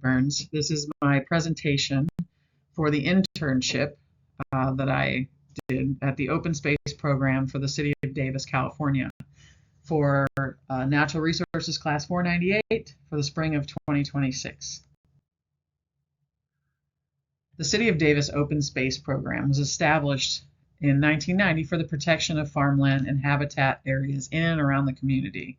Burns. This is my presentation for the internship that I did at the Open Space Program for the City of Davis, California for Natural Resources Class 498 for the spring of 2026. The City of Davis Open Space Program was established in 1990 for the protection of farmland and habitat areas in and around the community.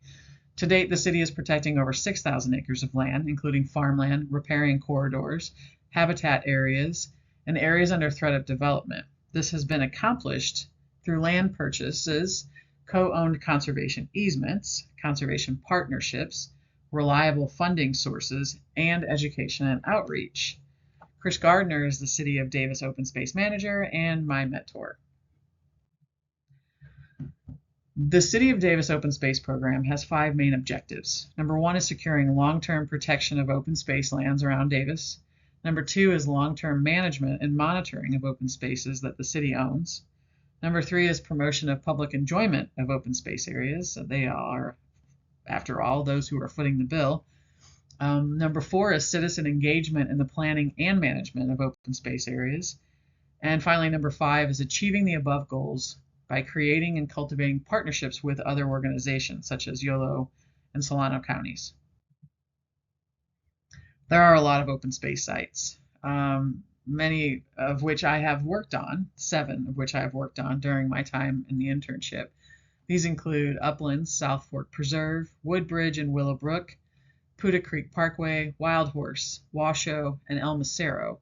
To date, the city is protecting over 6,000 acres of land, including farmland, riparian corridors, habitat areas, and areas under threat of development. This has been accomplished through land purchases, co-owned conservation easements, conservation partnerships, reliable funding sources, and education and outreach. Chris Gardner is the City of Davis Open Space Manager and my mentor. The City of Davis Open Space Program has 5 main objectives. Number 1 is securing long-term protection of open space lands around Davis. Number 2 is long-term management and monitoring of open spaces that the city owns. Number 3 is promotion of public enjoyment of open space areas. They are, after all, those who are footing the bill. Number 4 is citizen engagement in the planning and management of open space areas. And finally, number 5 is achieving the above goals by creating and cultivating partnerships with other organizations such as Yolo and Solano counties. There are a lot of open space sites, many of which I have worked on, 7 of which I have worked on during my time in the internship. These include Uplands, South Fork Preserve, Woodbridge and Willowbrook, Puda Creek Parkway, Wild Horse, Washoe, and El Macero.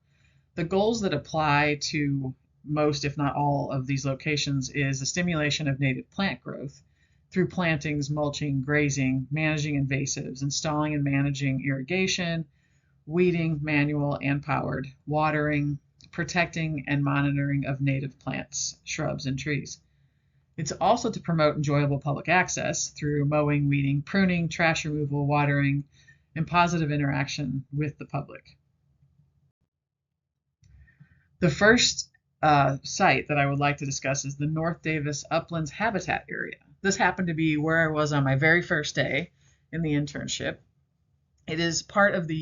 The goals that apply to most, if not all, of these locations is the stimulation of native plant growth through plantings, mulching, grazing, managing invasives, installing and managing irrigation, weeding, manual and powered, watering, protecting and monitoring of native plants, shrubs, and trees. It's also to promote enjoyable public access through mowing, weeding, pruning, trash removal, watering, and positive interaction with the public. The first site that I would like to discuss is the North Davis Uplands Habitat Area. This happened to be where I was on my very first day in the internship. It is part of the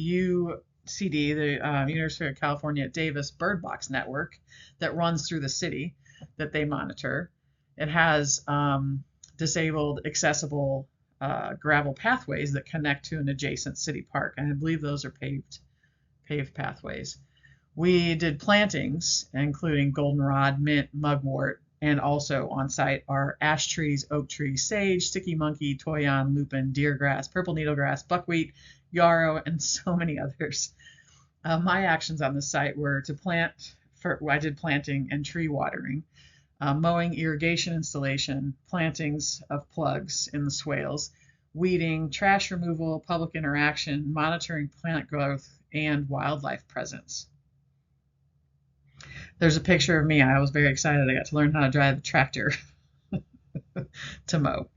UCD, the University of California at Davis Bird Box Network that runs through the city that they monitor. It has disabled, accessible gravel pathways that connect to an adjacent city park, and I believe those are paved pathways. We did plantings, including goldenrod, mint, mugwort, and also on site are ash trees, oak trees, sage, sticky monkey, toyon, lupin, deergrass, purple needlegrass, buckwheat, yarrow, and so many others. My actions on the site were to plant, I did planting and tree watering, mowing, irrigation installation, plantings of plugs in the swales, weeding, trash removal, public interaction, monitoring plant growth, and wildlife presence. There's a picture of me. I was very excited. I got to learn how to drive a tractor to mow.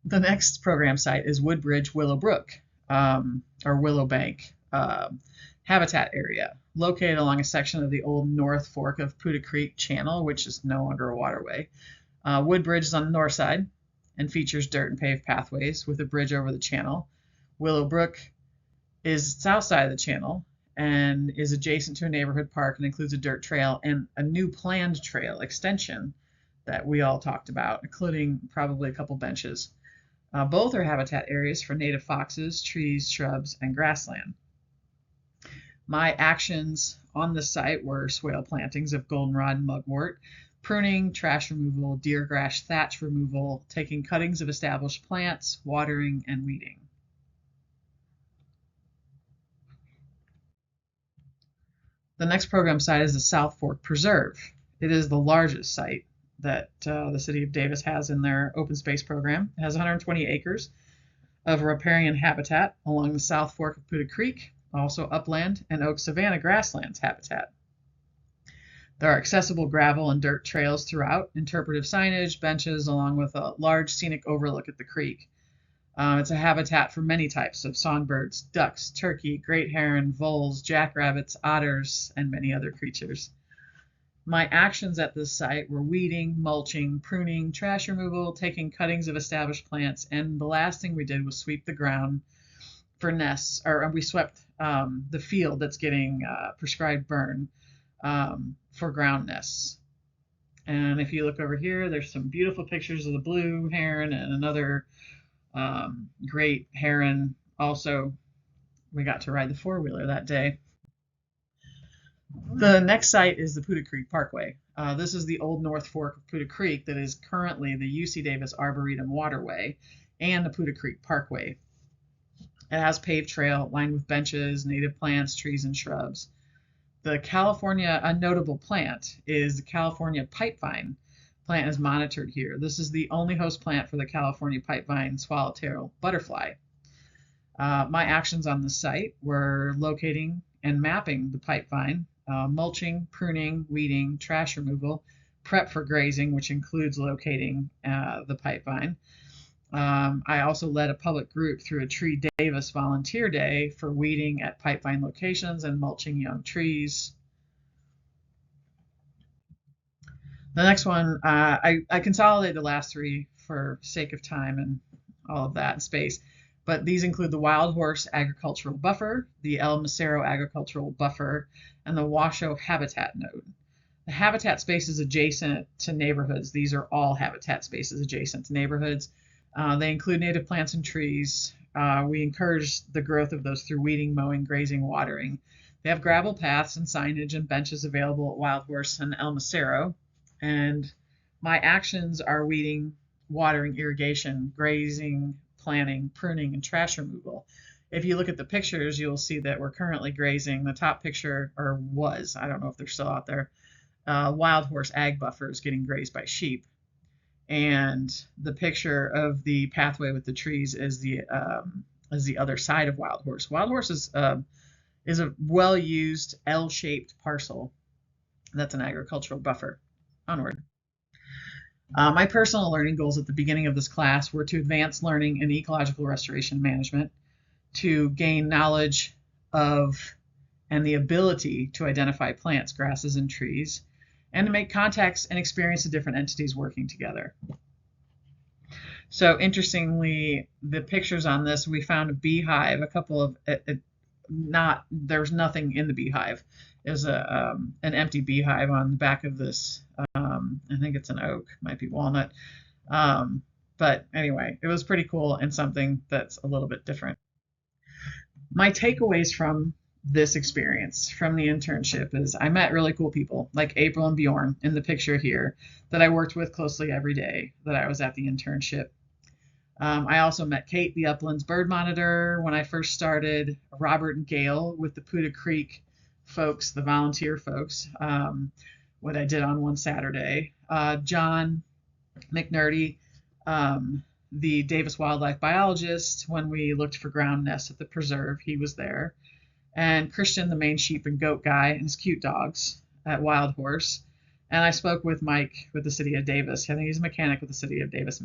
The next program site is Woodbridge Willowbrook, or Willowbank habitat area, located along a section of the old North Fork of Puda Creek Channel, which is no longer a waterway. Woodbridge is on the north side and features dirt and paved pathways with a bridge over the channel. Willowbrook is south side of the channel and is adjacent to a neighborhood park and includes a dirt trail and a new planned trail extension that we all talked about, including probably a couple benches. Both are habitat areas for native foxes, trees, shrubs, and grassland. My actions on the site were swale plantings of goldenrod and mugwort, pruning, trash removal, deergrass thatch removal, taking cuttings of established plants, watering, and weeding. The next program site is the South Fork Preserve. It is the largest site that the City of Davis has in their open space program. It has 120 acres of riparian habitat along the South Fork of Puda Creek, also upland and oak savanna grasslands habitat. There are accessible gravel and dirt trails throughout, interpretive signage, benches, along with a large scenic overlook at the creek. It's a habitat for many types of songbirds, ducks, turkey, great heron, voles, jackrabbits, otters, and many other creatures. My actions at this site were weeding, mulching, pruning, trash removal, taking cuttings of established plants, and the last thing we did was sweep the ground for nests, or we swept the field that's getting prescribed burn for ground nests. And if you look over here, there's some beautiful pictures of the blue heron and another great heron. Also, we got to ride the four-wheeler that day. The next site is the Poudre Creek Parkway. This is the old North Fork of Poudre Creek that is currently the UC Davis Arboretum Waterway and the Poudre Creek Parkway. It has paved trail lined with benches, native plants, trees, and shrubs. A notable plant is the California pipevine. Plant is monitored here. This is the only host plant for the California pipevine swallowtail butterfly. My actions on the site were locating and mapping the pipevine, mulching, pruning, weeding, trash removal, prep for grazing, which includes locating the pipevine. I also led a public group through a Tree Davis volunteer day for weeding at pipevine locations and mulching young trees. The next one, I consolidated the last three for sake of time and all of that space, but these include the Wild Horse Agricultural Buffer, the El Macero Agricultural Buffer, and the Washoe Habitat Node. The habitat spaces adjacent to neighborhoods. These are all habitat spaces adjacent to neighborhoods. They include native plants and trees. We encourage the growth of those through weeding, mowing, grazing, watering. They have gravel paths and signage and benches available at Wild Horse and El Macero. And my actions are weeding, watering, irrigation, grazing, planting, pruning, and trash removal. If you look at the pictures, you'll see that we're currently grazing. The top picture, or was, I don't know if they're still out there, Wild Horse Ag Buffer is getting grazed by sheep. And the picture of the pathway with the trees is the other side of Wild Horse. Wild Horse is a well-used L-shaped parcel. That's an agricultural buffer. Onward. My personal learning goals at the beginning of this class were to advance learning in ecological restoration management, to gain knowledge of and the ability to identify plants, grasses, and trees, and to make contacts and experience the different entities working together. So interestingly, the pictures on this, we found a beehive, a couple of, there's nothing in the beehive. There's an empty beehive on the back of this. I think it's an oak, might be walnut. But anyway, it was pretty cool and something that's a little bit different. My takeaways from this experience, from the internship, is I met really cool people like April and Bjorn in the picture here that I worked with closely every day that I was at the internship. I also met Kate, the Uplands bird monitor, when I first started, Robert and Gail with the Poudre Creek folks, the volunteer folks, what I did on one Saturday. John McNerney, the Davis wildlife biologist, when we looked for ground nests at the preserve, he was there. And Christian, the main sheep and goat guy, and his cute dogs at Wild Horse. And I spoke with Mike with the city of Davis. I think he's a mechanic with the city of Davis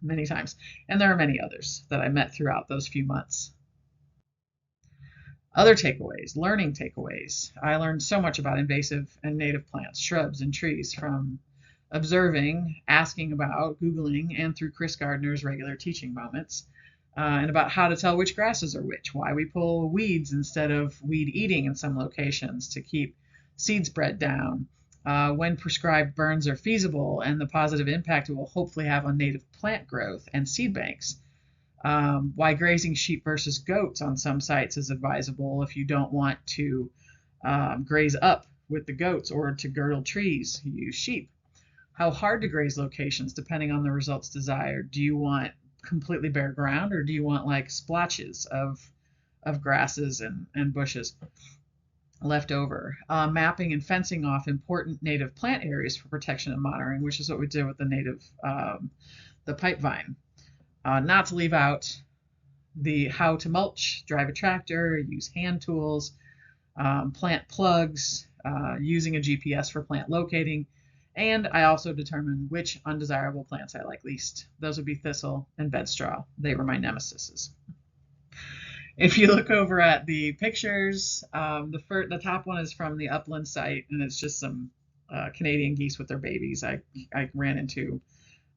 many times. And there are many others that I met throughout those few months. Other takeaways, learning takeaways. I learned so much about invasive and native plants, shrubs, and trees from observing, asking about, Googling, and through Chris Gardner's regular teaching moments. And about how to tell which grasses are which, why we pull weeds instead of weed eating in some locations to keep seed spread down, when prescribed burns are feasible, and the positive impact it will hopefully have on native plant growth and seed banks. Why grazing sheep versus goats on some sites is advisable if you don't want to graze up with the goats or to girdle trees, you use sheep. How hard to graze locations depending on the results desired. Do you want completely bare ground, or do you want like splotches of grasses and bushes left over? Mapping and fencing off important native plant areas for protection and monitoring, which is what we did with the native the pipevine. Not to leave out the how to mulch, drive a tractor, use hand tools, plant plugs, using a GPS for plant locating. And I also determined which undesirable plants I like least. Those would be thistle and bedstraw. They were my nemesises. If you look over at the pictures, the top one is from the Upland site, and it's just some Canadian geese with their babies. I ran into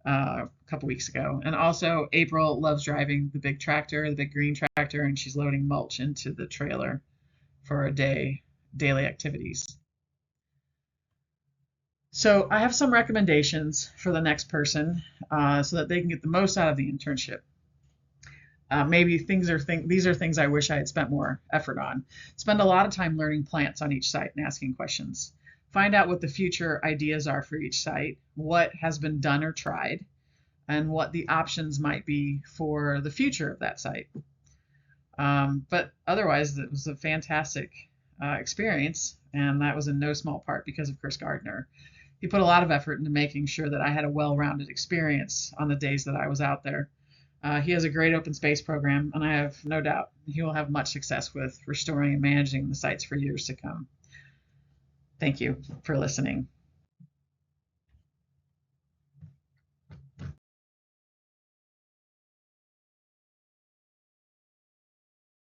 a couple weeks ago. And also, April loves driving the big tractor, the big green tractor, and she's loading mulch into the trailer for a daily activities. So I have some recommendations for the next person so that they can get the most out of the internship. Maybe these are things I wish I had spent more effort on. Spend a lot of time learning plants on each site and asking questions. Find out what the future ideas are for each site, what has been done or tried, and what the options might be for the future of that site. But otherwise, it was a fantastic experience, and that was in no small part because of Chris Gardner. He put a lot of effort into making sure that I had a well-rounded experience on the days that I was out there. He has a great open space program, and I have no doubt he will have much success with restoring and managing the sites for years to come. Thank you for listening.